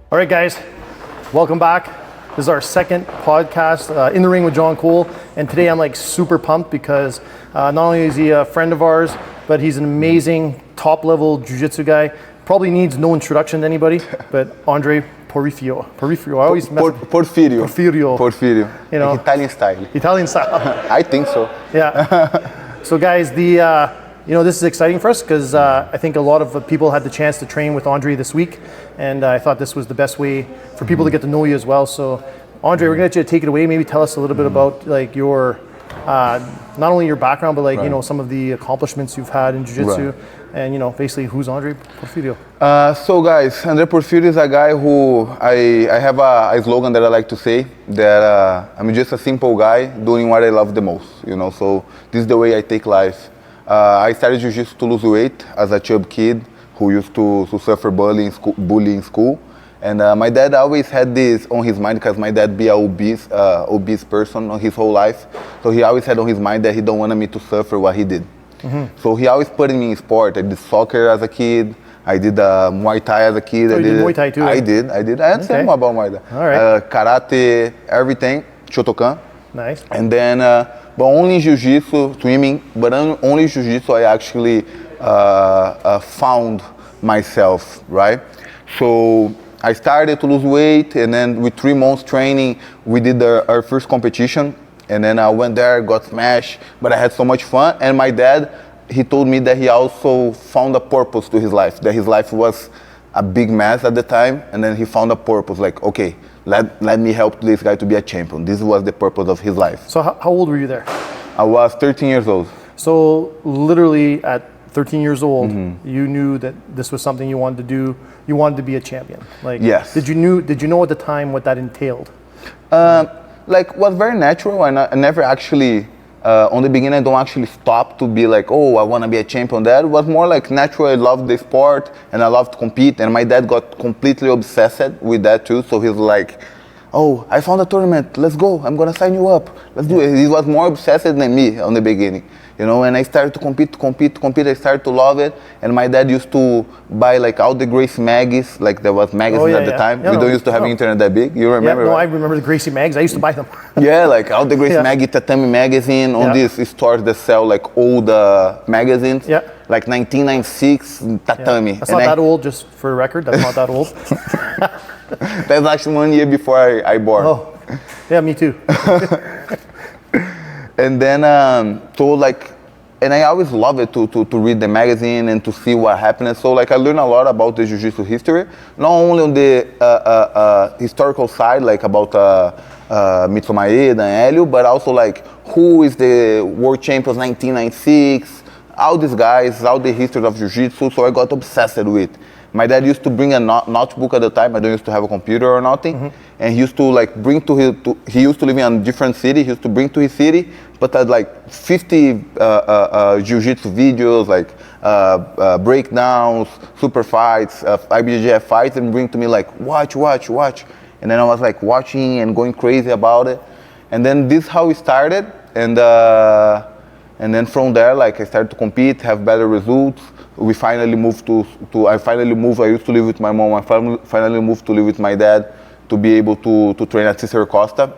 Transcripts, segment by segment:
All right, guys, welcome back. This is our second podcast, In the Ring with John Cole. And today I'm like super pumped because not only is he a friend of ours, but he's an amazing top-level jiu-jitsu guy. Probably needs no introduction to anybody, but Andre Porfirio. Porfirio, I always mess up. Porfirio. Porfirio. You know, Italian style. Italian style. I think so. Yeah. So guys, this is exciting for us because I think a lot of people had the chance to train with Andre this week, and I thought this was the best way for people to get to know you as well. So, Andre, we're gonna let you take it away. Maybe tell us a little bit about like your, not only your background, but like some of the accomplishments you've had in jiu-jitsu, and basically who's Andre Porfirio. So guys, Andre Porfirio is a guy who I have a slogan that I like to say that I'm just a simple guy doing what I love the most. So this is the way I take life. I started jiu-jitsu to lose weight as a chub kid who used to suffer bullying in school. And my dad always had this on his mind because my dad be an obese person his whole life. So he always had on his mind that he don't want me to suffer what he did. Mm-hmm. So he always put me in sport. I did soccer as a kid. I did Muay Thai as a kid. Oh, you did Muay Thai too? I did. I understand more about Muay Thai. All right. Karate, everything. Shotokan. Nice. And then, but only jiu-jitsu, swimming, but only jiu-jitsu I actually found myself, right? So I started to lose weight, and then with 3 months training, we did our first competition, and then I went there, got smashed, but I had so much fun. And my dad, he told me that he also found a purpose to his life, that his life was a big mess at the time, and then he found a purpose, like, okay, let me help this guy to be a champion. This was the purpose of his life. So how old were you there? I was 13 years old. So literally at 13 years old, you knew that this was something you wanted to do. You wanted to be a champion. Like, yes. Did you know at the time what that entailed? Was very natural. I never actually, on the beginning, I don't actually stop to be like, oh, I want to be a champion. That was more like natural. I loved the sport and I loved to compete. And my dad got completely obsessed with that too. So he's like, oh, I found a tournament. Let's go. I'm going to sign you up. Let's do it. He was more obsessed than me on the beginning. And I started to compete. I started to love it. And my dad used to buy like all the Gracie Maggies, like there was magazines at the time. We don't used to have internet that big. You remember? Yeah, no, I remember the Gracie mags. I used to buy them. Yeah, like all the Gracie Maggie, Tatami magazine on these stores that sell like old magazines. Yeah. Like 1996 Tatami. That's not that old, just for the record. That's not that old. That's actually 1 year before I born. Oh, yeah, me too. And then, and I always love it to read the magazine and to see what happened. So like I learned a lot about the jiu-jitsu history, not only on the historical side, like about Mitsu Maeda and Helio, but also like who is the world champions 1996, all these guys, all the history of jiu-jitsu. So I got obsessed with. My dad used to bring a notebook at the time. I don't used to have a computer or nothing. And he used to like bring he used to live in a different city. He used to bring to his city, but had like 50 jiu-jitsu videos, like breakdowns, super fights, IBJJF fights, and bring to me like, watch. And then I was like watching and going crazy about it. And then this is how it started. And then from there, like I started to compete, have better results. We finally moved I used to live with my mom. I finally moved to live with my dad to be able to train at Cicero Costa.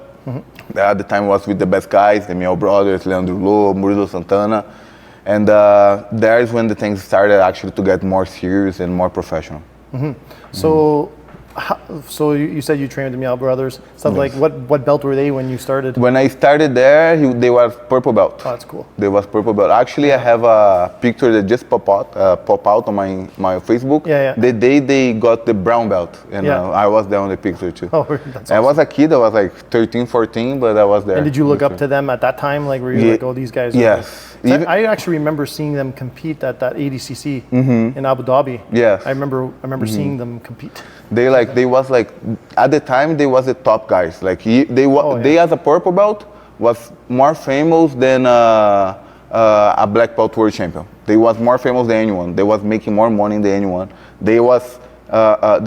At the time was with the best guys, the Miel brothers, Leandro Lô, Murilo Santana. And there is when the things started actually to get more serious and more professional. So you said you trained with the Miel brothers. Stuff like what belt were they when you started? When I started there, they were purple belt. Oh, that's cool. They was purple belt. Actually, I have a picture that just pop out on my Facebook. Yeah. The day they got the brown belt, and I was there on the picture too. Oh, that's awesome. I was a kid. I was like 13, 14, but I was there. And did you look up to them at that time? Like, were you like, oh, these guys? Yes. I actually remember seeing them compete at that ADCC in Abu Dhabi. Yes. I remember seeing them compete. They was like at the time they was the top guys. Like they as a purple belt was more famous than a black belt world champion. They was more famous than anyone. They was making more money than anyone. They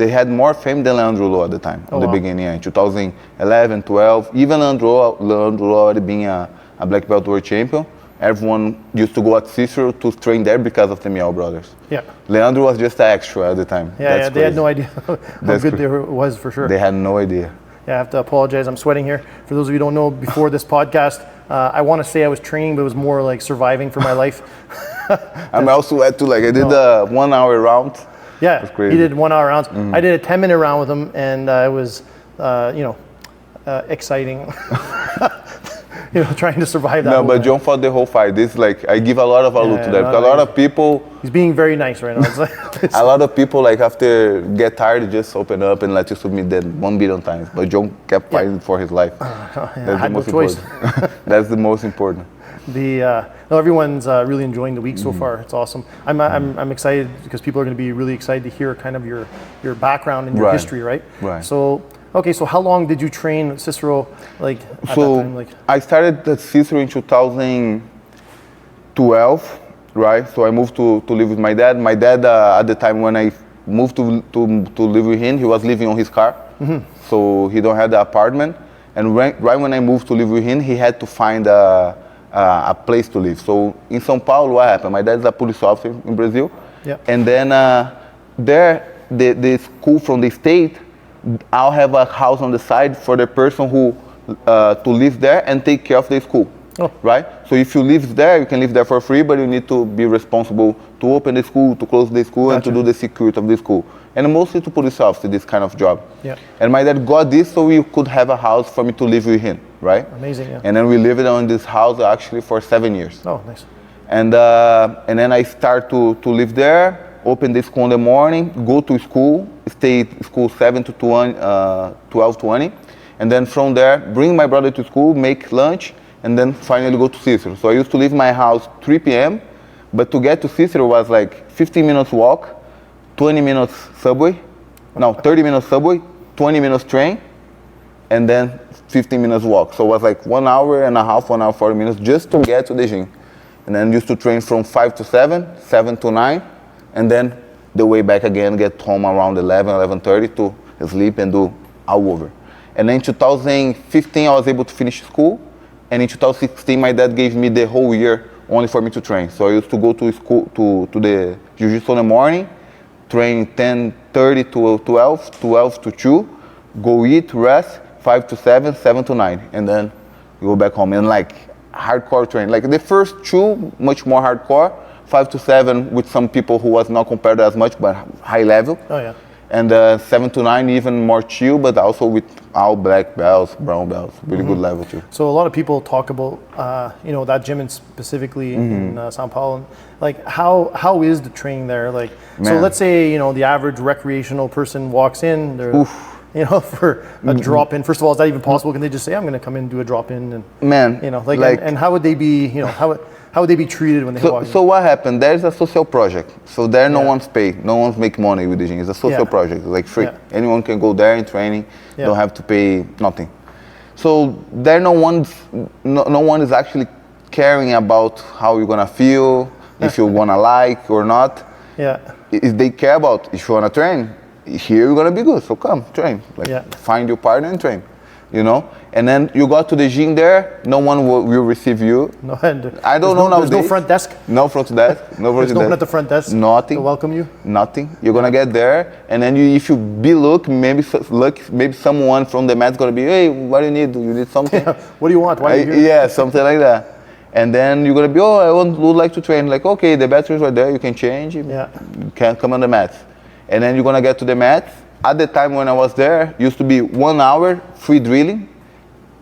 had more fame than Leandro Lô at the time, the beginning, in 2011, 12. Even Leandro Lô already being a black belt world champion. everyone used to go at Cicero to train there because of the Miel brothers. Yeah. Leandro was just an extra at the time. Yeah, they had no idea how good they was for sure. They had no idea. Yeah, I have to apologize. I'm sweating here. For those of you who don't know, before this podcast, I want to say I was training, but it was more like surviving for my life. I'm also at too. Like I did the 1 hour round. Yeah, he did 1 hour rounds. I did a 10-minute round with him, and it was, exciting. Trying to survive that. No, but John fought the whole fight. This like I give a lot of value to that. Because a lot of people. He's being very nice right now. It's like, a lot of people like after get tired, just open up and let you submit them 1 billion times. But John kept fighting for his life. That's the most important. That's the most important. Everyone's really enjoying the week so far. It's awesome. I'm excited because people are going to be really excited to hear kind of your background and your history, right? Right. So how long did you train Cicero? Like at that time? Like I started at Cicero in 2012, right? So I moved to live with my dad. My dad at the time when I moved to live with him, he was living on his car, so he don't have the apartment. And right when I moved to live with him, he had to find a place to live. So in São Paulo, what happened? My dad is a police officer in Brazil, and then there the school from the state, I'll have a house on the side for the person who to live there and take care of the school, right? So if you live there, you can live there for free, but you need to be responsible to open the school, to close the school, and to do the security of the school. And mostly to police officers, this kind of job. Yeah. And my dad got this so we could have a house for me to live with him, right? Amazing, yeah. And then we lived on this house actually for 7 years. Oh, nice. And then I start to live there. Open the school in the morning, go to school, stay at school 7 to 12:20, and then from there, bring my brother to school, make lunch, and then finally go to Cicero. So I used to leave my house 3 p.m., but to get to Cicero was like 15 minutes walk, 20 minutes subway, 30 minutes subway, 20 minutes train, and then 15 minutes walk. So it was like 1 hour and a half, 1 hour, 40 minutes just to get to the gym. And then used to train from 5 to 7, 7 to 9, and then the way back again, get home around 11, 11:30 to sleep and do all over. And then in 2015, I was able to finish school. And in 2016, my dad gave me the whole year only for me to train. So I used to go to school, to the Jiu Jitsu in the morning, train 10:30 to 12, 12 to 2, go eat, rest, 5 to 7, 7 to 9. And then go back home. And like hardcore training. Like the first 2, much more hardcore. 5 to 7 with some people who was not compared as much, but high level. Oh yeah. And 7 to 9 even more chill, but also with all black belts, brown belts, really good level too. So a lot of people talk about that gym specifically in São Paulo. Like how is the training there? Like so let's say the average recreational person walks in, they're for a drop in. First of all, is that even possible? Can they just say I'm going to come in and do a drop in and and how would they be how would they be treated when they walk in? So what happened? There's a social project. So there no one's paid. No one's make money with the gym. It's a social project, like free. Anyone can go there in training. Don't have to pay nothing. So there no one is actually caring about how you're gonna feel, if you're gonna like or not. Yeah. If they care about if you wanna train, here you're gonna be good. So come train. Find your partner and train. And then you got to the gym there, no one will receive you. No, I don't know nowadays. There's no front desk? No front desk. There's no one at the front desk? Nothing. To welcome you? Nothing. You're going to get there, and then if you be maybe someone from the mat's going to be, hey, what do you need? Do you need something? What do you want? Why are you here? Yeah, something like that. And then you're going to be, would like to train. Like, okay, the bathrooms are there, you can change. You can come on the mats. And then you're going to get to the mats. At the time when I was there, used to be 1 hour free drilling.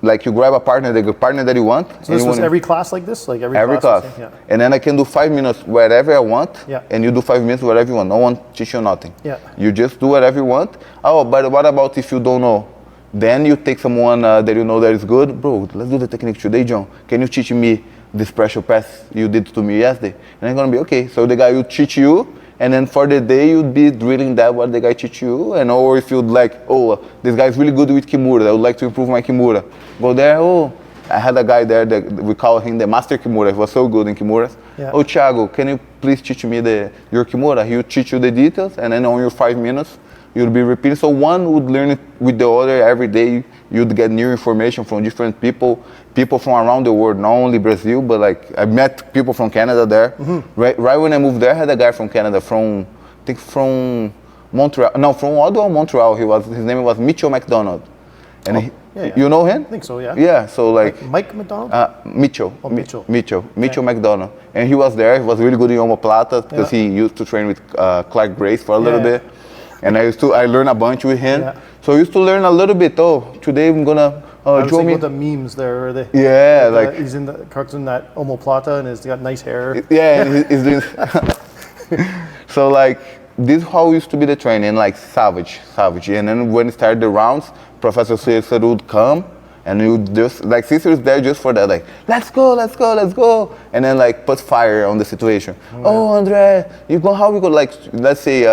Like you grab a partner, the partner that you want. So this was every class like this? Like every class. And then I can do 5 minutes wherever I want. Yeah. And you do 5 minutes wherever you want. No one teach you nothing. Yeah. You just do whatever you want. Oh, but what about if you don't know? Then you take someone that you know that is good. Bro, let's do the technique today, John. Can you teach me this pressure pass you did to me yesterday? And I'm going to be, okay. So the guy will teach you. And then for the day, you'd be drilling that what the guy teach you. And or if you'd like, this guy's really good with Kimura. I would like to improve my Kimura. Go there, I had a guy there that we call him the Master Kimura. He was so good in Kimuras. Yeah. Thiago, can you please teach me your Kimura? He'll teach you the details. And then on your 5 minutes, you'll be repeating. So one would learn it with the other every day. you'd get new information from different people from around the world, not only Brazil, but like I met people from Canada there. Right when I moved there, I had a guy from Canada, from Montreal, no, from Ottawa, Montreal. His name was Mitchell McDonald, and you know him? I think so, yeah. Yeah, so like Mike McDonald? Mitchell. Oh, Mitchell. Mitchell McDonald, and he was there. He was really good in omoplata because he used to train with Clark Grace for a little bit, and I learned a bunch with him. Yeah. So I used to learn a little bit. Oh, today I'm gonna. I was thinking about the memes there. Where he's in the cartoon, that omoplata, and he's got nice hair. Yeah, and he's doing. So like this how used to be the training, like savage. And then when it started the rounds, Professor Cesar would come, and you just like Cesar is there just for that, like let's go, and then like put fire on the situation. Oh, Andre, how we go? Like let's say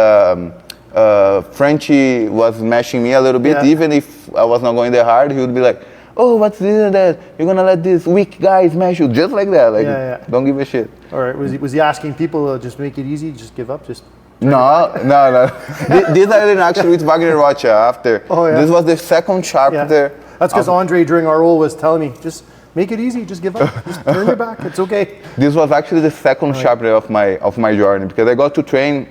Frenchie was smashing me a little bit, even if I was not going that hard, he would be like, oh, what's this and that? You're gonna let this weak guy smash you, just like that. Like, don't give a shit. All right. Was he asking people to just make it easy, just give up, just? No. This I didn't actually with Wagner Rocha after. Oh, yeah. This was the second chapter. That's because Andre during our roll was telling me, just make it easy, just give up, just turn your back, it's okay. This was actually the second chapter of my journey, because I got to train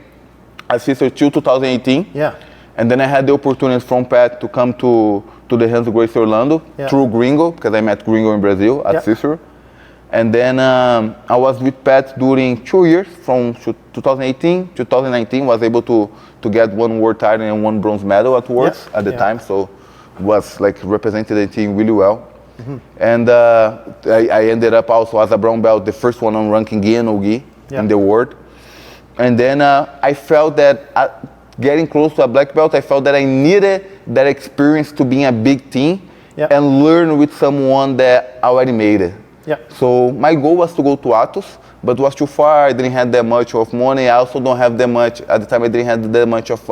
as Cesar till 2018. Yeah. And then I had the opportunity from Pat to come to the Hands of Grace Orlando through Gringo, because I met Gringo in Brazil at Cicero. And then I was with Pat during 2 years, from 2018 to 2019, was able to get one world title and one bronze medal at Worlds at the time, so was like represented the team really well. And I ended up also as a brown belt, the first one on ranking gi and no-gi in the world. And then I felt that getting close to a black belt, I felt that I needed that experience to be in a big team and learn with someone that already made it. So my goal was to go to Atos, but it was too far. I didn't have that much of money. I also don't have that much, at the time I didn't have that much of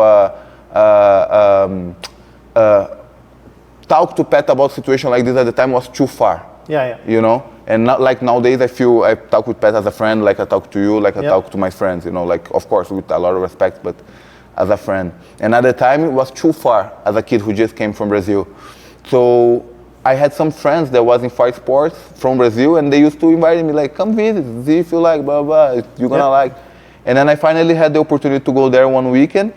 talk to Pat about situation like this at the time was too far. You know? And not like nowadays I feel I talk with Pat as a friend, like I talk to you, like I talk to my friends, you know, like of course with a lot of respect, but as a friend. And at the time it was too far as a kid who just came from Brazil. So I had some friends that was in fight sports from Brazil, and they used to invite me like, come visit, see if you like, blah, blah, you're gonna like. And then I finally had the opportunity to go there one weekend,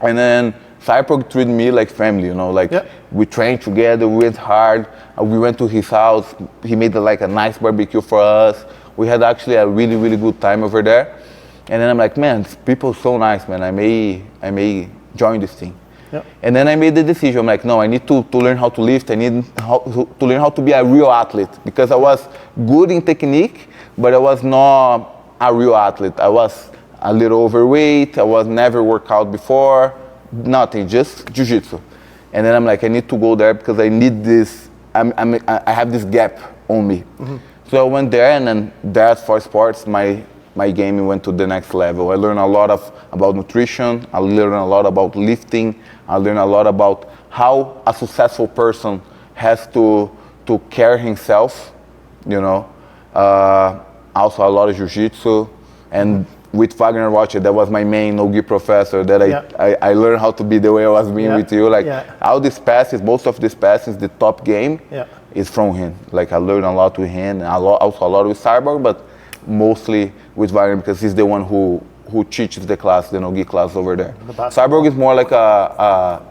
and then Cyborg treated me like family, you know, like we trained together, we went hard, we went to his house, he made like a nice barbecue for us. We had actually a really, really good time over there. And then I'm like, man, people are so nice, man, I may join this thing. And then I made the decision, I'm like, no, I need to learn how to lift, I need to learn how to be a real athlete, because I was good in technique, but I was not a real athlete. I was a little overweight, I was never worked out before, nothing, just jiu-jitsu. And then I'm like, I need to go there because I need this, I have this gap on me. So I went there, and then that's for sports, my game went to the next level. I learned a lot about nutrition, I learned a lot about lifting, I learned a lot about how a successful person has to care himself, you know. Also a lot of jiu-jitsu, and with Wagner Rocha, that was my main no-gi professor, that I learned how to be the way I was being with you. Like all these passes, most of these passes, the top game is from him. Like I learned a lot with him, and also a lot with Cyborg, but mostly with Wagner, because he's the one who teaches the class, the no-gi class over there. Cyborg is more like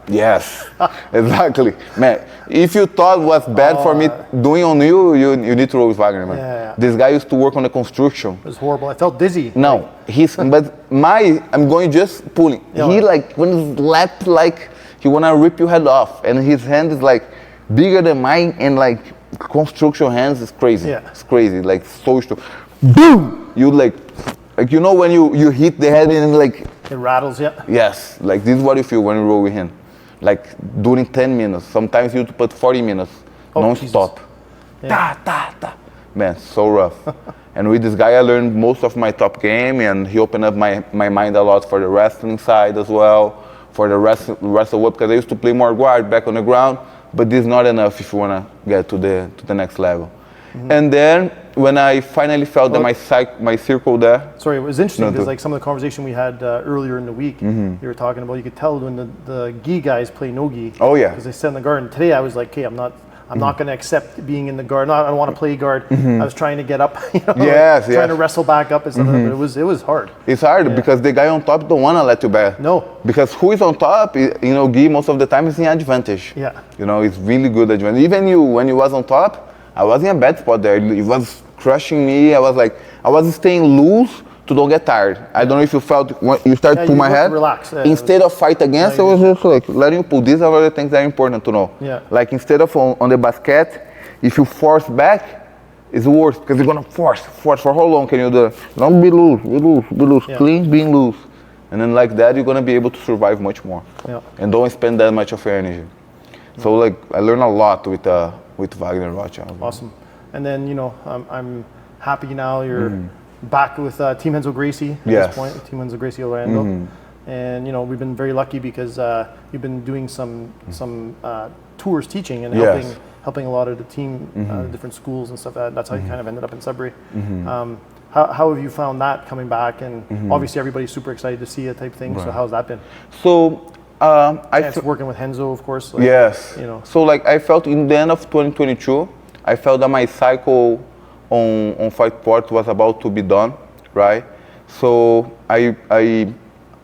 yes, exactly. Man, if you thought was bad for me doing on you need to roll with Wagner, man. This guy used to work on the construction. It was horrible, I felt dizzy. No, I'm going just pulling. He like, when he's left, like, he wanna rip your head off, and his hand is like bigger than mine, and like construction hands is crazy. It's crazy, like so strong. Boom! You like you know when you hit the head and like it rattles, Yes, like this is what you feel when you roll with him. Like during 10 minutes, sometimes you put 40 minutes, non-stop. Man, so rough. And with this guy I learned most of my top game, and he opened up my mind a lot for the wrestling side as well, for the wrestle work, because I used to play more guard back on the ground, but this is not enough if you want to get to the next level. And then when I finally felt that my circle there. Sorry, it was interesting No, because do- like some of the conversation we had earlier in the week, you were talking about, you could tell when the gi guys play no gi. Oh, yeah. Because they sit in the guard. And today I was like, okay, I'm not going to accept being in the guard. I don't want to play guard. I was trying to get up, Yes, trying to wrestle back up and stuff. But it was hard. It's hard because the guy on top don't want to let you back. No. Because who is on top, gi most of the time is in advantage. Yeah. It's really good advantage. Even when you was on top, I was in a bad spot there. It was crushing me. I was staying loose to don't get tired. I don't know if you felt when you start to pull my head. Relax. Instead of fight against, I was just like letting you pull. These are the things that are important to know. Yeah. Like instead of on the basket, if you force back, it's worse because you're gonna force. For how long can you do it? Don't be loose. Yeah. Clean, being loose. And then like that, you're gonna be able to survive much more. Yeah. And don't spend that much of your energy. So like I learned a lot with Wagner Rothschild. Awesome. And then, I'm happy now you're back with Team Renzo Gracie at this point, Team Renzo Gracie Orlando. And, we've been very lucky because you've been doing some tours teaching and helping a lot of the team, different schools and stuff. That's how you kind of ended up in Sudbury. How have you found that coming back? And obviously everybody's super excited to see it type thing. Right. So how's that been? So working with Renzo, of course. Yes. So like I felt in the end of 2022, I felt that my cycle on Fight Port was about to be done, right? So I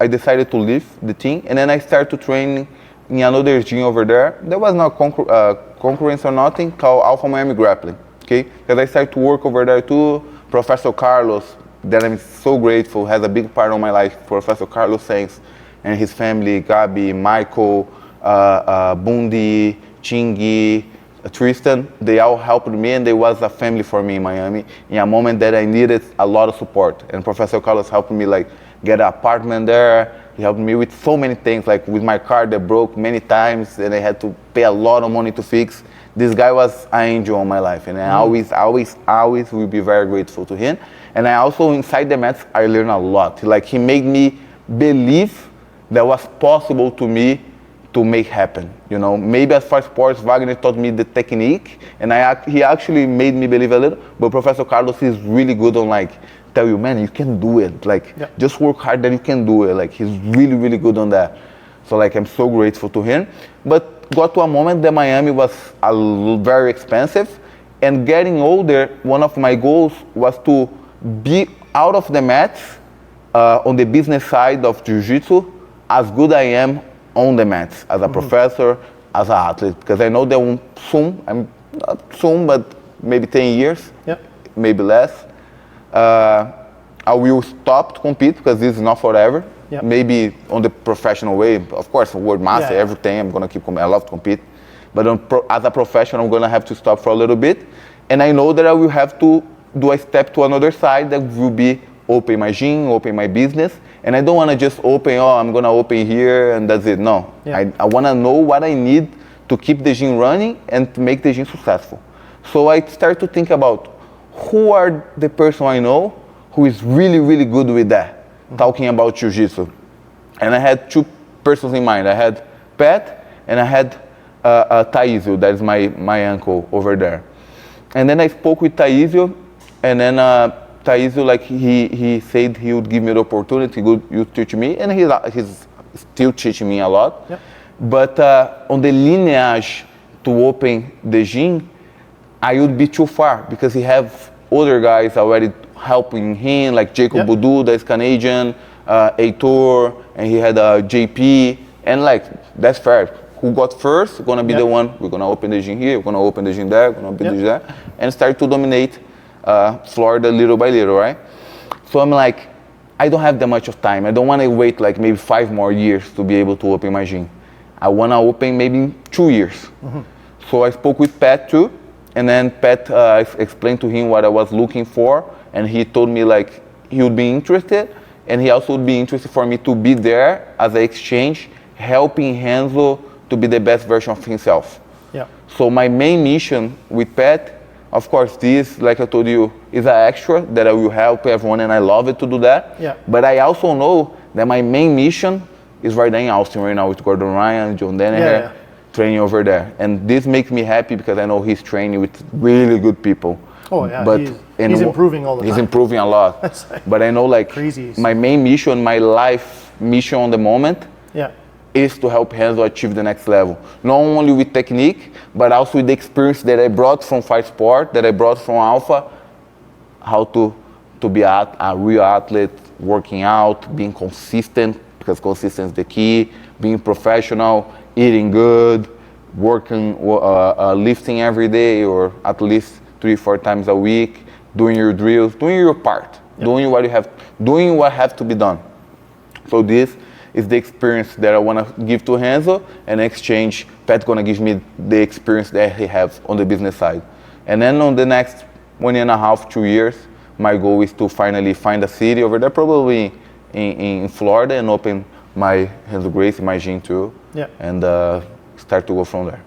decided to leave the team, and then I started to train in another gym over there. There was no concurrence or nothing, called Alpha Miami Grappling, okay? Because I started to work over there too. Professor Carlos, that I'm so grateful, has a big part of my life. Professor Carlos Sanks and his family, Gabi, Michael, Bundi, Chingy, Tristan, they all helped me, and they was a family for me in Miami in a moment that I needed a lot of support. And Professor Carlos helped me like get an apartment there. He helped me with so many things, like with my car that broke many times and I had to pay a lot of money to fix. This guy was an angel in my life, and I always will be very grateful to him. And I also, inside the mats, I learned a lot. Like he made me believe that was possible to me to make happen. Maybe as far as sports, Wagner taught me the technique, and he actually made me believe a little. But Professor Carlos is really good on like tell you, man, you can do it. Like just work hard, then you can do it. Like he's really, really good on that. So like I'm so grateful to him. But got to a moment that Miami was very expensive, and getting older, one of my goals was to be out of the mats on the business side of Jiu-Jitsu as good I am on the mats as a professor, as an athlete, because I know that soon, but maybe 10 years, maybe less, I will stop to compete because this is not forever. Maybe on the professional way, of course, world master, everything, I'm gonna keep competing. I love to compete, but as a professional, I'm gonna have to stop for a little bit, and I know that I will have to do a step to another side that will be open my gym, open my business. And I don't want to just open, I'm going to open here and that's it. No, I want to know what I need to keep the gym running and to make the gym successful. So I start to think about who are the person I know who is really, really good with that, talking about Jiu-Jitsu. And I had two persons in mind. I had Pat and I had Taizio, that is my uncle over there. And then I spoke with Taizio, and then Taizio, like he said he would give me the opportunity, you teach me, and he's still teaching me a lot. But on the lineage to open the gym, I would be too far because he have other guys already helping him, like Jacob Boudou, that is Canadian, Heitor, and he had JP, and like that's fair. Who got first gonna be the one. We're gonna open the gym here, we're gonna open the gym there, we're gonna open the gym there, and start to dominate Florida little by little, right? So I'm like, I don't have that much of time. I don't want to wait like maybe 5 more years to be able to open my gym. I want to open maybe 2 years. So I spoke with Pat too, and then Pat explained to him what I was looking for, and he told me like he would be interested, and he also would be interested for me to be there as an exchange, helping Renzo to be the best version of himself. So my main mission with Pat, of course, this, like I told you, is an extra that I will help everyone, and I love it to do that. But I also know that my main mission is right there in Austin right now with Gordon Ryan, John Danaher, training over there. And this makes me happy because I know he's training with really good people. Oh yeah, but he's improving all the time. He's improving a lot. But I know like crazy. My main mission, my life mission on the moment, yeah, is to help Renzo achieve the next level. Not only with technique, but also with the experience that I brought from fight sport, that I brought from Alpha, how to be a real athlete, working out, being consistent, because consistency is the key, being professional, eating good, working, lifting every day or at least 3-4 times a week, doing your drills, doing your part, doing what have to be done. So this is the experience that I want to give to Renzo, and in exchange, Pat's gonna give me the experience that he has on the business side. And then on the next 1.5, 2 years, my goal is to finally find a city over there, probably in Florida, and open my Renzo Gracie, my gym too, and start to go from there.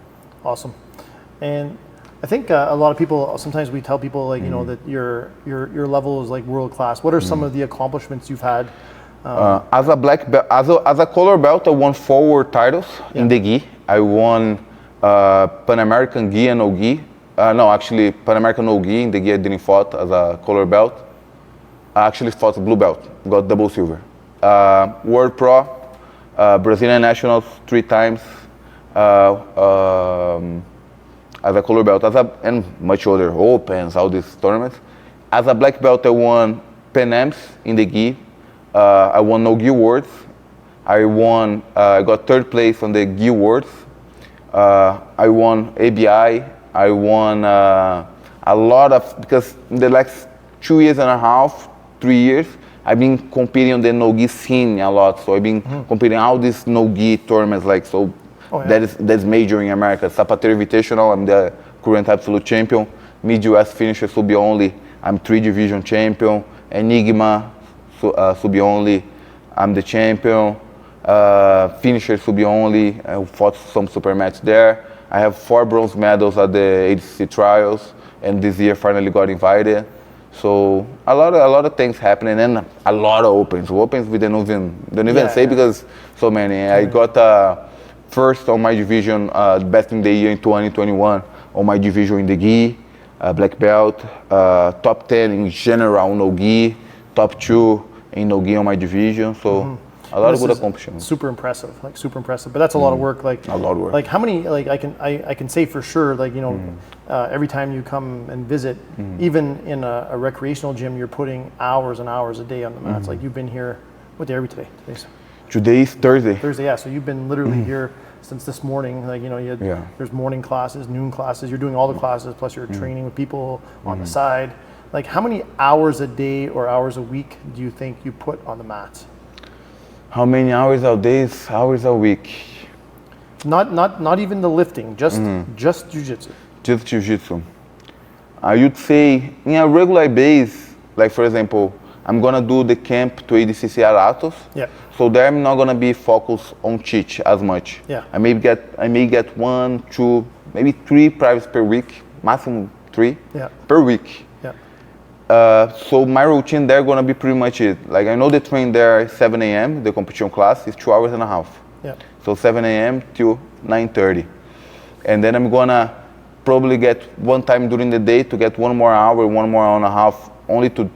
Awesome. And I think a lot of people, sometimes we tell people like, you know, that your level is like world class. What are some of the accomplishments you've had? As a black belt, as a color belt, I won 4 world titles in the gi. I won Pan American gi and no gi. No, actually Pan American no gi in the gi. I didn't fought as a color belt. I actually fought blue belt, got double silver. World Pro, Brazilian Nationals 3 times as a color belt, and much other opens, all these tournaments. As a black belt, I won Pan Ams in the gi. I won no gi worlds. I got 3rd place on the gi worlds. I won ABI. I won a lot of, because in the last 2.5 years, 3 years, I've been competing on the no gi scene a lot. So I've been competing all these no gi tournaments, like so. That's major in America. Zapatero Invitational, I'm the current absolute champion. Mid-US finisher sub only, I'm 3 division champion. Enigma sub only, I'm the champion. Finisher sub only, I fought some super match there. I have 4 bronze medals at the ADCC trials, and this year finally got invited. So a lot of things happening, and a lot of opens. Opens we don't even say because so many. I got first on my division, best in the year in 2021 on my division in the gi, black belt, top 10 in general no gi, top 2 in no gi on my division. So a lot of good accomplishments. Super impressive, like super impressive. But that's a lot of work. Like a lot of work. Like how many? Like I can say for sure. Like, you know, every time you come and visit, even in a recreational gym, you're putting hours and hours a day on the mats. Like you've been here. What day are we today? Today is Thursday. Thursday, yeah. So you've been literally here since this morning. Like, you know, there's morning classes, noon classes. You're doing all the classes, plus you're training with people on the side. Like, how many hours a day or hours a week do you think you put on the mats? How many hours a day? Hours a week? Not even the lifting. Just jiu-jitsu. Just jiu-jitsu. I would say in a regular base, like for example, I'm gonna do the camp to ADCC at Atos. Yeah. So there I'm not gonna be focused on teach as much. Yeah. I may get 1, 2, maybe 3 privates per week, maximum 3 per week. Yeah. So my routine there gonna be pretty much it. Like I know the train there at 7 a.m. The competition class is 2.5 hours. Yeah. So 7 a.m. till 9:30, and then I'm gonna probably get one time during the day to get 1 more hour, 1 more hour and a half only to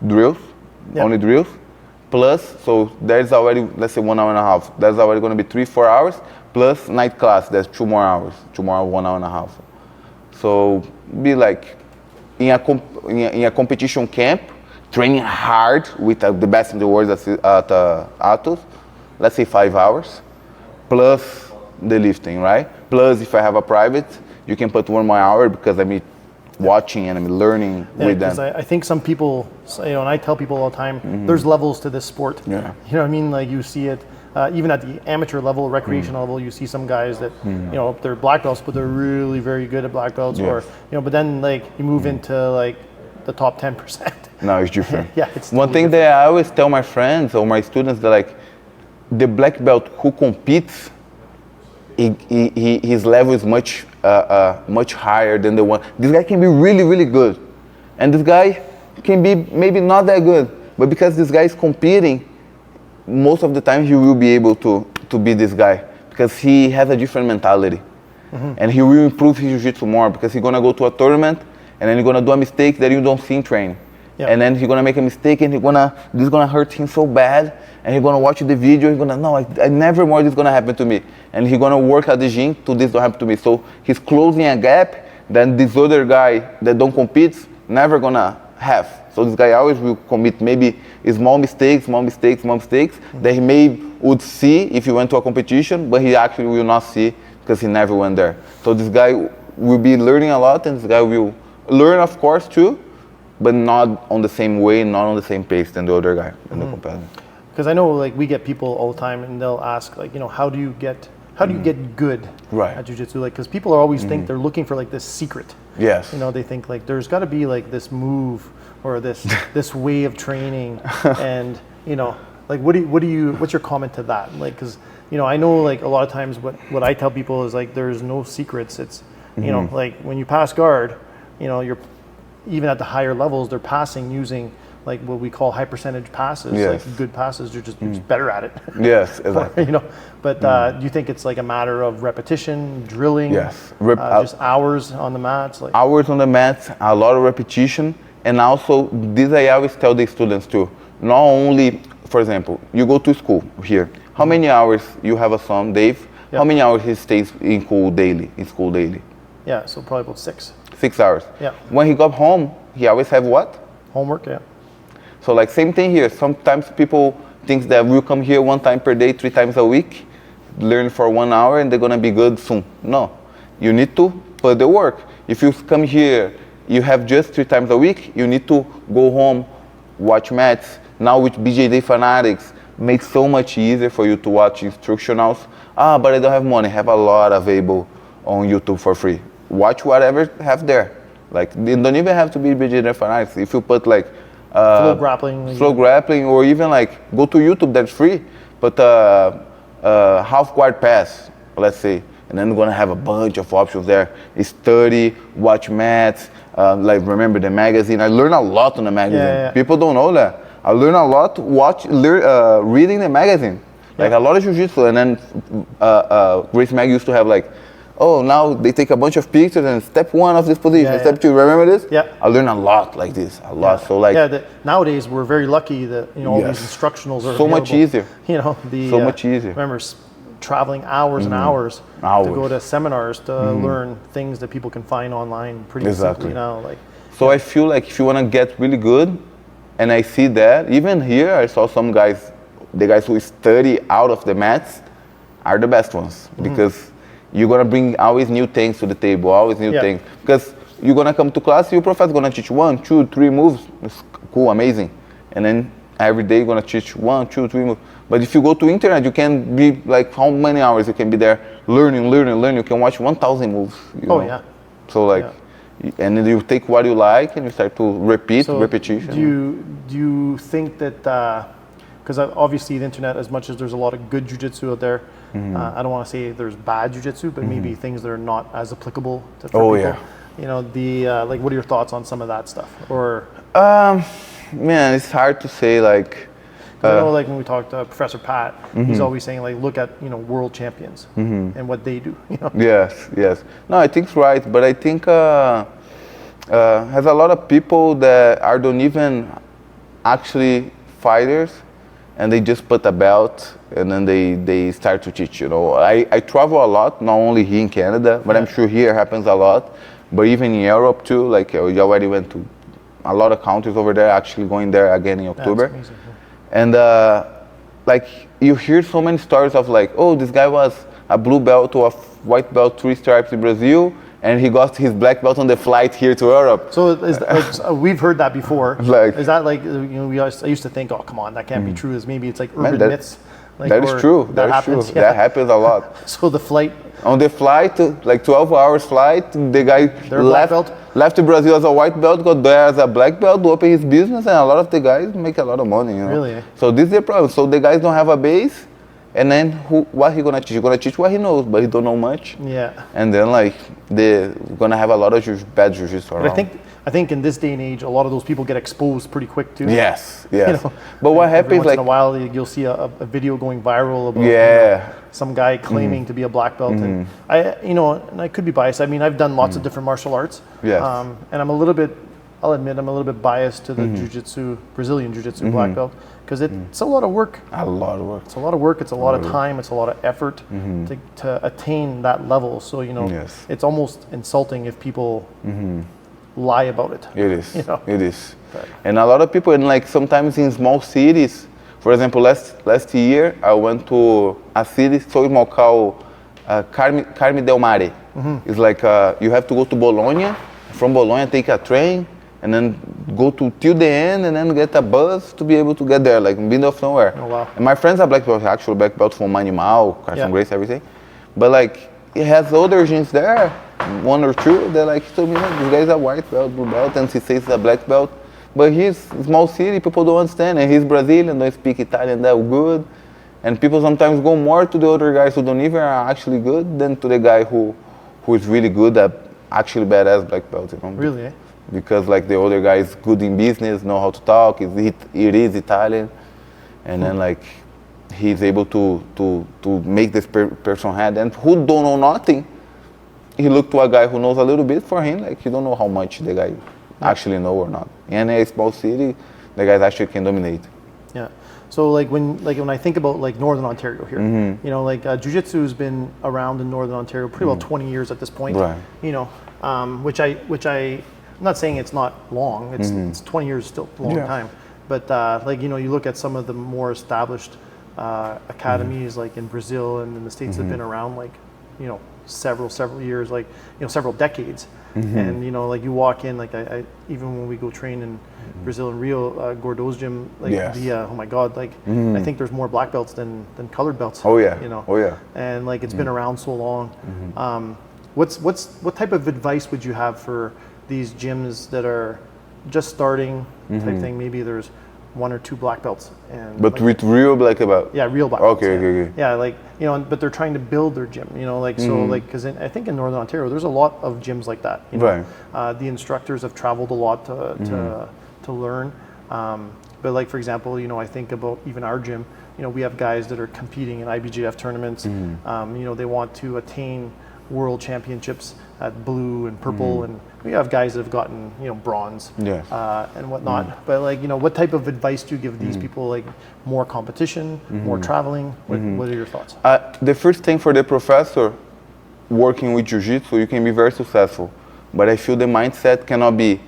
drills. Only drills, plus, so there's already, let's say 1 hour and a half. That's already going to be 3-4 hours, plus night class, that's 2 more hours, 1 hour and a half. So be like, in a competition camp, training hard with the best in the world at Atos, let's say 5 hours, plus the lifting, right? Plus if I have a private, you can put 1 more hour because I'm watching and I'm learning with them. I think some people, you know, and I tell people all the time, there's levels to this sport. Yeah. You know what I mean? Like you see it, even at the amateur level, recreational level, you see some guys that, you know, they're black belts, but they're really very good at black belts, or, you know, but then like you move into like the top 10%. No, it's different. Yeah, it's one thing that I always tell my friends or my students that like the black belt who competes, his level is much higher than the one. This guy can be really, really good, and this guy can be maybe not that good. But because this guy is competing, most of the time he will be able to beat this guy because he has a different mentality, and he will improve his jiu-jitsu more because he's gonna go to a tournament and then he's gonna do a mistake that you don't see in training. Yeah. And then he's gonna make a mistake, and this is gonna hurt him so bad. And he's gonna watch the video. He's gonna no, I never more this is gonna happen to me. And he's gonna work at the gym to this don't happen to me. So he's closing a gap that this other guy that don't compete never gonna have. So this guy always will commit maybe small mistakes that he would see if he went to a competition, but he actually will not see because he never went there. So this guy will be learning a lot, and this guy will learn, of course, too, but not on the same way, not on the same pace than the other guy, than the competitor. Because I know, like, we get people all the time, and they'll ask, like, how do you get good at jiu-jitsu? Like, because people always think they're looking for like this secret. Yes. They think like there's got to be like this move or this way of training, and like what's your comment to that? Like, because I know like a lot of times what I tell people is like there's no secrets. It's like when you pass guard, you're even at the higher levels, they're passing using like what we call high percentage passes, yes. like good passes. You're just better at it. Yes, exactly. But do you think it's like a matter of repetition, drilling? Yes. Just hours on the mats? Like hours on the mats, a lot of repetition, and also this I always tell the students too. Not only, for example, you go to school here. How many hours you have a son, Dave? Yep. How many hours he stays in school daily? Yeah, so probably about 6. 6 hours. Yeah. When he got home, he always have what? Homework, yeah. So like same thing here. Sometimes people think that we'll come here 1 time per day, 3 times a week, learn for 1 hour, and they're gonna be good soon. No, you need to put the work. If you come here, you have just 3 times a week, you need to go home, watch mats. Now with BJJ Fanatics, makes so much easier for you to watch instructionals. But I don't have money. Have a lot available on YouTube for free. Watch whatever have there. Like, they don't even have to be BJJ Fanatics. If you put like flow grappling, or even like go to YouTube, that's free. But half guard pass, let's say, and then we're gonna have a bunch of options there. Study, watch mats, like remember the magazine. I learned a lot on the magazine. Yeah. People don't know that. I learned a lot reading the magazine. Like a lot of jiu-jitsu, and then Grace Mag used to have like, now they take a bunch of pictures and step 1 of this position, step 2. Remember this? Yeah. I learned a lot like this, a lot. So like, nowadays we're very lucky that all these instructionals are so much easier. So much easier. Remember traveling hours and hours to go to seminars to learn things that people can find online pretty simply now. Like, so I feel like if you want to get really good, and I see that even here, I saw some guys, the guys who study out of the mats are the best ones, because you're gonna bring always new things to the table, always new things. Because you're gonna come to class, your professor's gonna teach 1, 2, 3 moves. It's cool, amazing. And then every day you're gonna teach 1, 2, 3 moves. But if you go to internet, you can be like, how many hours you can be there learning. You can watch 1,000 moves. So like, and then you take what you like and you start to repeat, repetition. Do you think that, because obviously the internet, as much as there's a lot of good jiu-jitsu out there, I don't want to say there's bad jiu-jitsu, but maybe things that are not as applicable to people. Like, what are your thoughts on some of that stuff? Or man, it's hard to say. Like, I know, like when we talked to Professor Pat, he's always saying like, look at world champions and what they do. Yes. No, I think it's right, but I think has a lot of people that don't even actually fighters, and they just put a belt and then they start to teach. I travel a lot, not only here in Canada, but I'm sure here happens a lot. But even in Europe too, like we already went to a lot of countries over there. Actually going there again in October. That's amazing. And like you hear so many stories of like, this guy was a blue belt to a white belt, 3 stripes in Brazil, and he got his black belt on the flight here to Europe. So we've heard that before. Like, is that like, I used to think, oh, come on, that can't be true. Maybe it's like urban myths. Like, that is true. That happens. True. That happens a lot. So the flight. On the flight, like 12 hours flight, the guy left to Brazil as a white belt, got there as a black belt, open his business, and a lot of the guys make a lot of money. Really? So this is the problem. So the guys don't have a base, And then what he gonna teach? He gonna teach what he knows, but he don't know much. Yeah. And then like they're gonna have a lot of bad jiu-jitsu around. But I think in this day and age, a lot of those people get exposed pretty quick too. Yes. You know, but what every happens once like in a while you'll see a video going viral about some guy claiming to be a black belt, and and I could be biased. I mean, I've done lots of different martial arts. Yes. And I'll admit I'm a little bit biased to the jiu-jitsu, Brazilian jiu-jitsu black belt, because it's a lot of work. A lot of work. It's a lot of work. It's a lot of time. It's a lot of effort to attain that level. So it's almost insulting if people lie about it. It is. It is. But, and a lot of people, and like sometimes in small cities, for example, last year I went to a city so small called Carme del Mare. It's like you have to go to Bologna. From Bologna, take a train, and then go till the end, and then get a bus to be able to get there, like in the middle of nowhere. Oh, wow. And my friends are black belts, actual black belts from Animal, Carson Grace, everything. But like, it has other gyms there, one or two, they're like, told me, this guy's a white belt, blue belt, and he says it's a black belt. But he's small city, people don't understand, and he's Brazilian, don't speak Italian that good. And people sometimes go more to the other guys who don't even are actually good than to the guy who is really good at actually badass black belt, Really, eh? Because like the other guy is good in business, know how to talk, it is Italian, and then like he's able to make this person head, and who don't know nothing, he looked to a guy who knows a little bit. For him, like you don't know how much the guy actually know or not. In a small city, the guys actually can dominate. Yeah. So like when I think about like Northern Ontario here, like jiu-jitsu has been around in Northern Ontario pretty well 20 years at this point. Right. Which I'm not saying it's not long. It's 20 years, still a long time. But you look at some of the more established academies like in Brazil and in the States that have been around several years, several decades. And you walk in, I even when we go train in Brazil and Rio, Gordo's gym, oh my God, I think there's more black belts than colored belts. Oh yeah. Oh yeah. And it's been around so long. What type of advice would you have for these gyms that are just starting type thing? Maybe there's one or two black belts, and but with real black belt. Yeah, real black belts. Okay. Yeah, but they're trying to build their gym. Because I think in Northern Ontario there's a lot of gyms like that. Right. The instructors have traveled a lot to learn. But for example, I think about even our gym. We have guys that are competing in IBJJF tournaments. They want to attain world championships at blue and purple, and we have guys that have gotten bronze and whatnot. But what type of advice do you give these people? More competition, more traveling. What are your thoughts? The first thing for the professor working with jiu-jitsu, you can be very successful, but I feel the mindset cannot be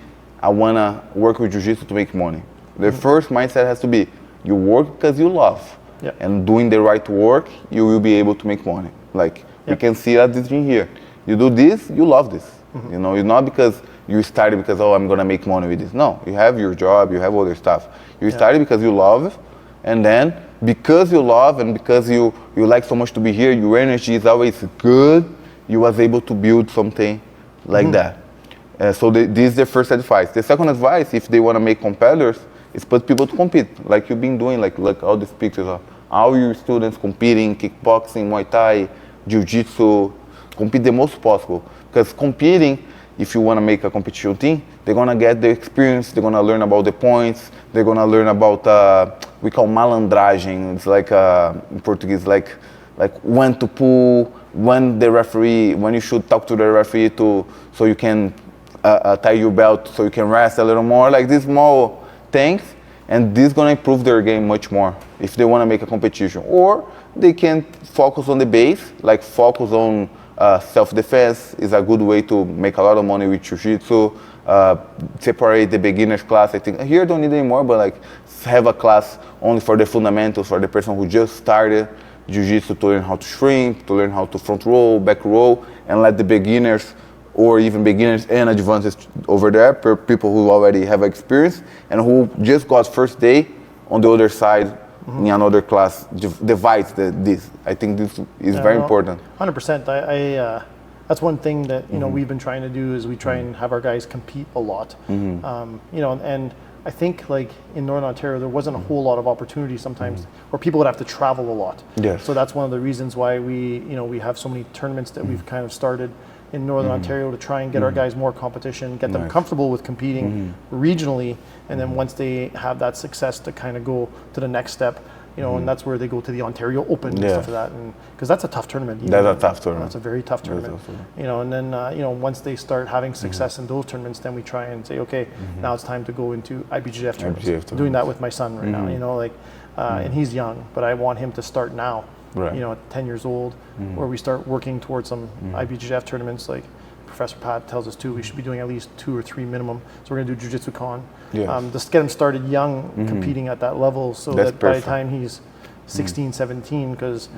I wanna work with jiu-jitsu to make money. The first mindset has to be you work because you love, and doing the right work, you will be able to make money. You can see at this gym here. You do this, you love this. It's not because you started because, I'm gonna make money with this. No, you have your job, you have other stuff. You started because you love, and then because you love and because you like so much to be here, your energy is always good, you was able to build something like that. So this is the first advice. The second advice, if they wanna make competitors, is put people to compete, like you've been doing, like all these pictures of all your students competing, kickboxing, Muay Thai, Jiu-Jitsu, compete the most possible. Because competing, if you want to make a competition team, they're going to get the experience, they're going to learn about the points, they're going to learn about, we call malandragem, it's in Portuguese, like when to pull, when you should talk to the referee so you can tie your belt, so you can rest a little more, like these small things. And this is going to improve their game much more if they want to make a competition. Or they can focus on the base, focus on self-defense is a good way to make a lot of money with jiu-jitsu. Separate the beginner's class. I think here don't need anymore, but have a class only for the fundamentals, for the person who just started jiu-jitsu, to learn how to shrink, to learn how to front roll, back roll, and let the beginners or even beginners and advanced over there, people who already have experience and who just got first day on the other side in another class, divides this. I think this is very important. 100%. I that's one thing that we've been trying to do is we try and have our guys compete a lot. And I think like in Northern Ontario, there wasn't a whole lot of opportunity sometimes, where people would have to travel a lot. Yes. So that's one of the reasons why we have so many tournaments that we've kind of started in Northern Ontario to try and get our guys more competition, get them comfortable with competing regionally, and then once they have that success to kind of go to the next step. And that's where they go to the Ontario Open and stuff like that, and because that's a tough tournament. That's a tough tournament. That's a very tough tournament. And then once they start having success in those tournaments, then we try and say, okay, now it's time to go into IBJJF tournaments. Doing that with my son right now. And he's young, but I want him to start now. Right. At 10 years old, where we start working towards some IBJJF tournaments. Like Professor Pat tells us too, we should be doing at least 2 or 3 minimum. So we're going to do Jiu Jitsu Con. Yes. Just get him started young, competing at that level, so That's that perfect. by the time he's 16, 17, because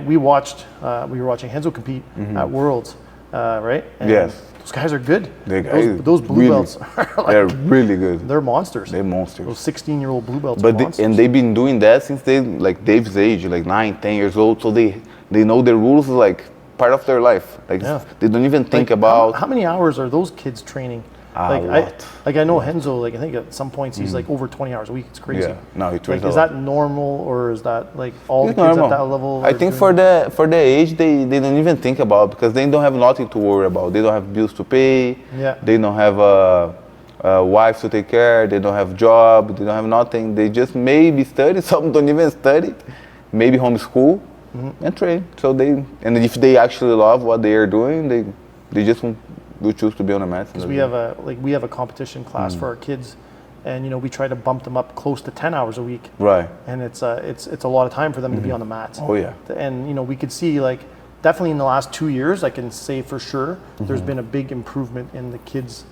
we were watching Henzo compete at Worlds, right? And Yes. those guys are good. Those Those blue really, belts are they're really good. they're monsters. They're monsters. Those 16-year-old blue belts But are monsters. and they've been doing that since they like Dave's age, like 9, 10 years old. So they know the rules like part of their life. Like they don't even think about. How many hours are those kids training? A lot. I know Henzo. I think at some points he's like over 20 hours a week. It's crazy. Yeah, no, he trains a is lot. that normal, or is that like all It's the kids normal. at that level? I think for the age they don't even think about, because they don't have nothing to worry about. They don't have bills to pay. Yeah. They don't have a wife to take care. They don't have job. They don't have nothing. They just maybe study. Some don't even study. Maybe homeschool and train. So and if they actually love what they are doing, they just will choose to be on the mat. Because we have a competition class for our kids, and we try to bump them up close to 10 hours a week. Right. And it's a lot of time for them to be on the mats. Oh yeah. And we could see like definitely in the last 2 years, I can say for sure there's been a big improvement in the kids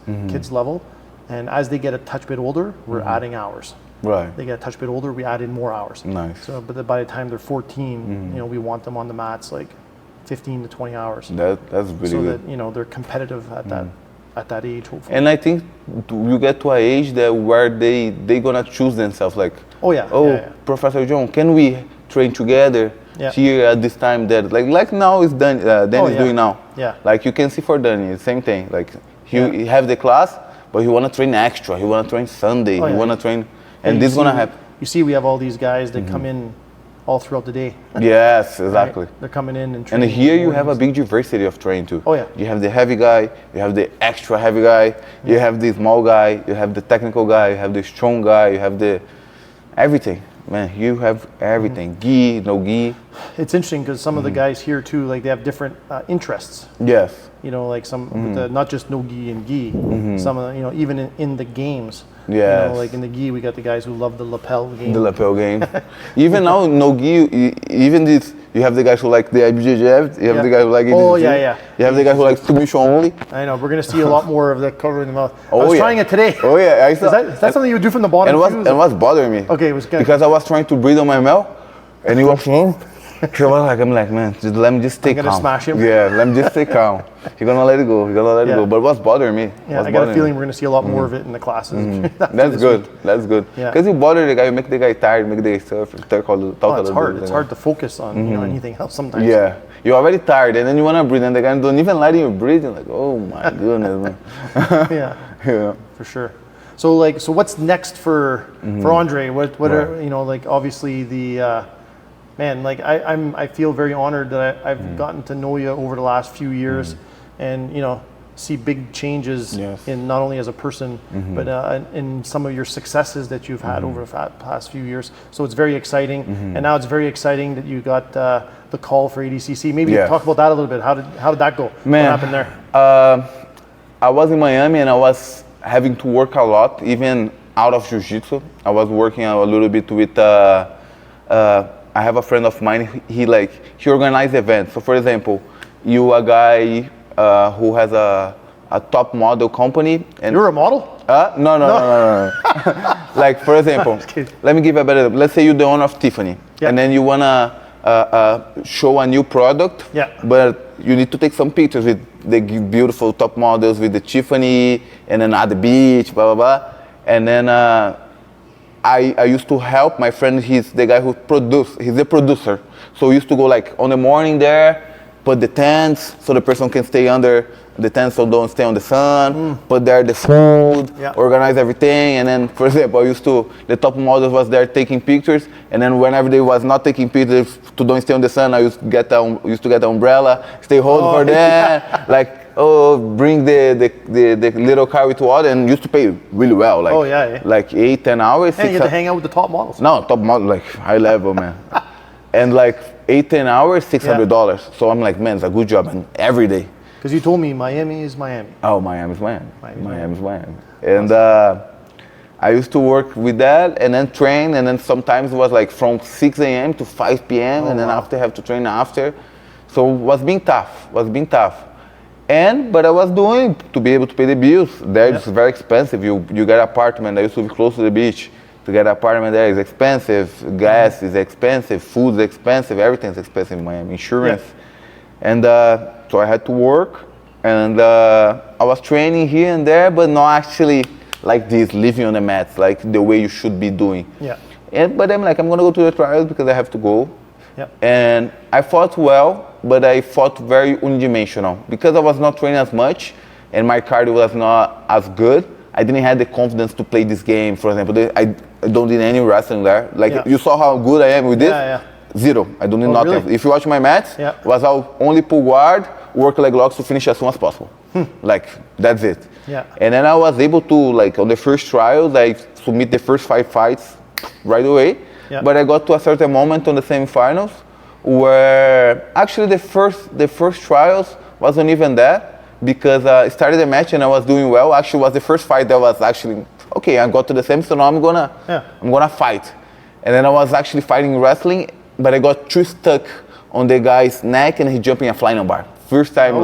level, and as they get a touch bit older, we're adding hours. Right. They get a touch bit older, we add in more hours. Nice. So, but by the time they're 14, we want them on the mats like 15 to 20 hours. That's really so good. that they're competitive at that age, hopefully. And I think you get to an age that where they gonna choose themselves, like, Professor John, can we train together here at this time? That like now is Danny's doing now. Yeah. Like you can see for Danny, same thing. Like he have the class, but he wanna train extra. He wanna train Sunday. He wanna train, and this is gonna happen. You see, we have all these guys that come in all throughout the day. Yes, exactly. Right? They're coming in and And training. here you have a big diversity of training too. Oh yeah. You have the heavy guy, you have the extra heavy guy, you have the small guy, you have the technical guy, you have the strong guy, you have the everything. Man, you have everything. Gi, no gi. It's interesting because some of the guys here too, like they have different interests. Yes. Like some, not just no gi and gi. Some of the, even in the games. Yes. Like in the gi, we got the guys who love the lapel game. The lapel game. Even now, no gi. Even this, you have the guys who like the IBJJF. You have the guy who like it. Oh yeah. You have the guy who likes submission only. I know. We're gonna see a lot more of the covering the mouth. I Oh, was yeah. trying it today. Oh yeah, I saw. Is that something you would do from the bottom? And what's bothering me? Okay, it was good. Because I was trying to breathe on my mouth, and he was in. So I'm like, man, let me just stay calm. I'm gonna smash him. Yeah, let me just stay calm. You're gonna let it go. You're gonna let it go. But what's bothering me? Yeah, I got a feeling we're gonna see a lot more of it in the classes. That's good. That's good. Yeah. Because you bother the guy, you make the guy tired, make the guy suffer. It's hard. It's hard to focus on anything else sometimes. Yeah, you're already tired, and then you wanna breathe, and the guy don't even let you breathe. You're like, oh my goodness, man. Yeah, for sure. So what's next for Andre? What are obviously the man, I feel very honored that I've gotten to know you over the last few years, and see big changes in not only as a person, but in some of your successes that you've had over the past few years. So it's very exciting, and now it's very exciting that you got the call for ADCC. Maybe talk about that a little bit. How did that go? Man, what happened there? I was in Miami, and I was having to work a lot, even out of Jiu-Jitsu. I was working a little bit with. I have a friend of mine. He organized events. So, for example, you a guy who has a top model company, and You're a model? No. Like, for example, let me give a better. Let's say you're the owner of Tiffany, and then you wanna show a new product. Yeah. But you need to take some pictures with the beautiful top models with the Tiffany, and then at the beach, blah blah blah, and then. I used to help my friend. He's the guy who he's the producer. So we used to go like on the morning there, put the tents so the person can stay under the tent so don't stay on the sun, put there the food, organize everything. And then, for example, the top models was there taking pictures, and then whenever they was not taking pictures to don't stay on the sun, I used to get the umbrella, stay hold for them, like, bring the little car with water, and used to pay really well, like like 8-10 hours. And you had to hang out with the top models. No, top model, like high level, man. And like 8-10 hours, $600. So I'm like, man, it's a good job, and every day. Because you told me Miami is Miami. Oh, Miami is Miami. Miami is Miami. And I used to work with that and then train, and then sometimes it was like from 6 a.m. to 5 p.m. and then after have to train after. So it was being tough, but I was doing to be able to pay the bills. There it's very expensive. You get an apartment. I used to be close to the beach. To get an apartment there is expensive. Gas is expensive. Food is expensive. Everything's expensive in Miami. Insurance. And so I had to work. And I was training here and there, but not actually like this, living on the mats, like the way you should be doing. But I'm like, I'm going to go to the trials because I have to go. And I fought well, but I fought very unidimensional. Because I was not training as much and my cardio was not as good, I didn't have the confidence to play this game. For example, I don't need any wrestling there. Like you saw how good I am with this? Zero. I don't need nothing. Really? If you watch my match, was I'll only pull guard, work leg locks to finish as soon as possible. Like, that's it. And then I was able to, like, on the first trials, I submit the first 5 fights right away. But I got to a certain moment on the semifinals where actually the first trials wasn't even that, because I started the match and I was doing well. Actually, it was the first fight that was actually, okay, I got to the semi, so now I'm gonna fight. And then I was actually fighting wrestling, but I got too stuck on the guy's neck and he jumping a flying bar. First time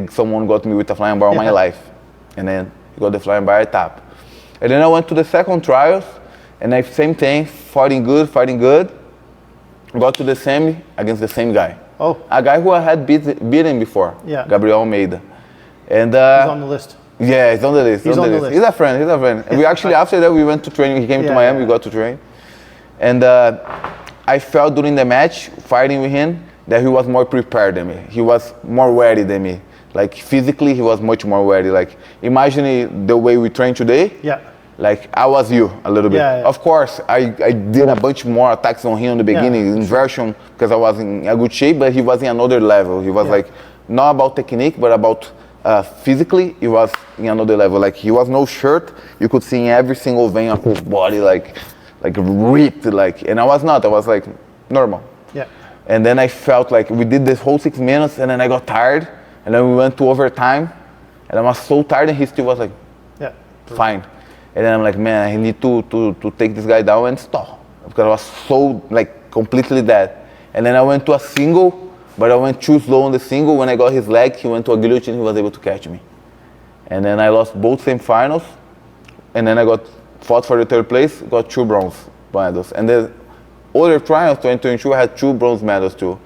someone got me with a flying bar in my life. And then he got the flying bar, I tap. And then I went to the second trials, and I same thing, fighting good. Got to the semi against the same guy. A guy who I had beaten before, Gabriel Almeida. And he's on the list. Yeah, he's on the list. He's a friend. And we actually, after that, we went to training. He came to Miami, we got to train. And I felt during the match, fighting with him, that he was more prepared than me. He was more ready than me. Like, physically, he was much more ready. Like, imagine the way we train today. Like, I was you a little bit. Of course, I did a bunch more attacks on him in the beginning, inversion, because I was in a good shape, but he was in another level. He was like, not about technique, but about physically, he was in another level. Like, he was no shirt. You could see in every single vein of his body, like ripped, like, and I was not. I was like, normal. And then I felt like we did this whole 6 minutes, and then I got tired, and then we went to overtime, and I was so tired, and he still was like, fine. And then I'm like, man, I need to take this guy down and stop, because I was so, like, completely dead. And then I went to a single, but I went too slow on the single. When I got his leg, he went to a guillotine, he was able to catch me. And then I lost both semifinals, and then I fought for the 3rd place, got 2 bronze medals. And the other trials, 2022, I had 2 bronze medals too,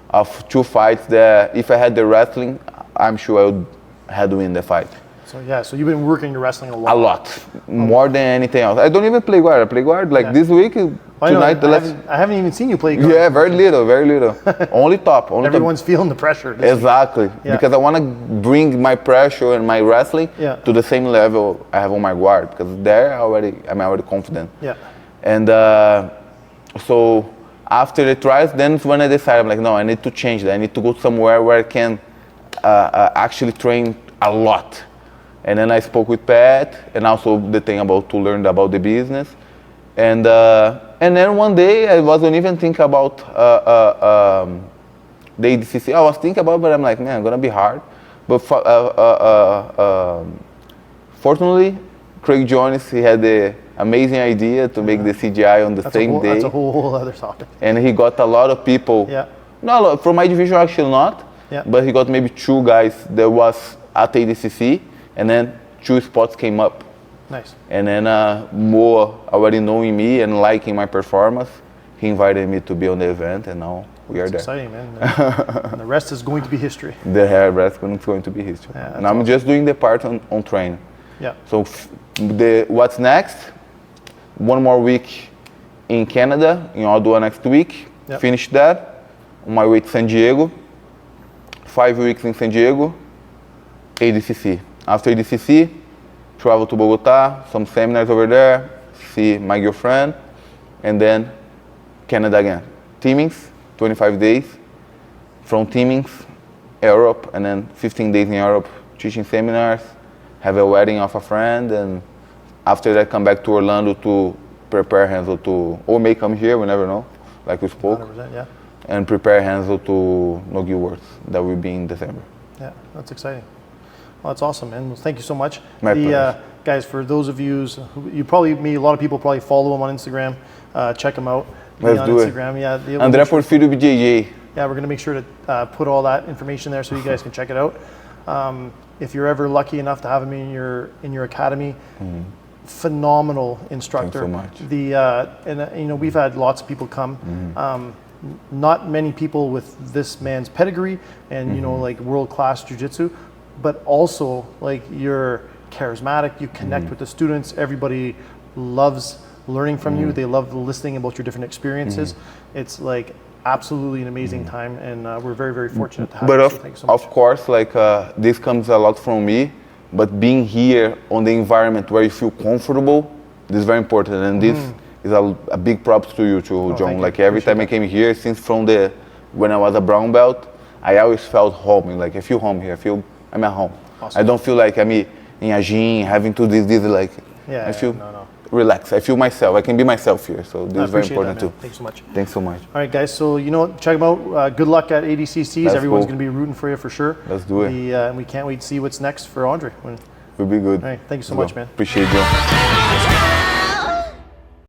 of 2 fights that if I had the wrestling, I'm sure I would have win the fight. So you've been working your wrestling a lot. A lot, more than anything else. I don't even play guard. I play guard like this week, tonight. I haven't even seen you play guard. Yeah, very little. Only top. Everyone's feeling the pressure. Exactly, because I want to bring my pressure and my wrestling to the same level I have on my guard, because there I'm already confident. And so after the trials, then when I decided, I'm like, no, I need to change that. I need to go somewhere where I can actually train a lot. And then I spoke with Pat, and also the thing to learn about the business. And then one day I wasn't even thinking about the ADCC. I was thinking about it, but I'm like, man, it's gonna be hard. But fortunately, Craig Jones, he had the amazing idea to make the CGI on the same day. That's a whole other topic. And he got a lot of people. Not a lot, from my division, actually not. But he got maybe 2 guys that was at ADCC. And then 2 spots came up. Nice. And then Mo, already knowing me and liking my performance, he invited me to be on the event, and now we are there. Exciting, man. And the rest is going to be history. The rest is going to be history. And I'm just doing the part on training. So what's next? 1 more week in Canada, in Ottawa next week. Finish that. On my way to San Diego. 5 weeks in San Diego, ADCC. After ADCC, travel to Bogota, some seminars over there, see my girlfriend, and then Canada again. Teamings, 25 days. From teamings, Europe, and then 15 days in Europe, teaching seminars, have a wedding of a friend, and after that come back to Orlando to prepare Renzo to, or may come here, we never know, like we spoke, 100%, yeah. and prepare Renzo to No-Gi Worlds, that will be in December. Yeah, that's exciting. Well, that's awesome, man. Well, thank you so much. My pleasure. Guys, for those of you who you probably meet, a lot of people probably follow him on Instagram. Check him out. Let's on do Instagram. it. Yeah, André Porfirio BJJ. Yeah, we're going to make sure to put all that information there so you guys can check it out. If you're ever lucky enough to have him in your academy, phenomenal instructor. Thanks so much. And you know, we've had lots of people come. Not many people with this man's pedigree and you know, like world-class jiu-jitsu, but also like you're charismatic, you connect with the students, everybody loves learning from you, they love listening about your different experiences. It's like absolutely an amazing time, and we're very, very fortunate to have you. So thank you so much. Of course, like this comes a lot from me, but being here on the environment where you feel comfortable, this is very important, and this is a big props to you too, John. Like every time I came here, since when I was a brown belt, I always felt home. Like I feel home here. I'm at home. Awesome. I don't feel like I'm in a gym having to this like. Yeah, I feel no. relaxed. I feel myself. I can be myself here. So this is very important too. Thanks so much. Thanks so much. All right, guys. So you know, check them out. Good luck at ADCCs. Everyone's going to be rooting for you for sure. Let's do it. And we can't wait to see what's next for Andre. It'll be good. All right, thank you so much, man. Appreciate you.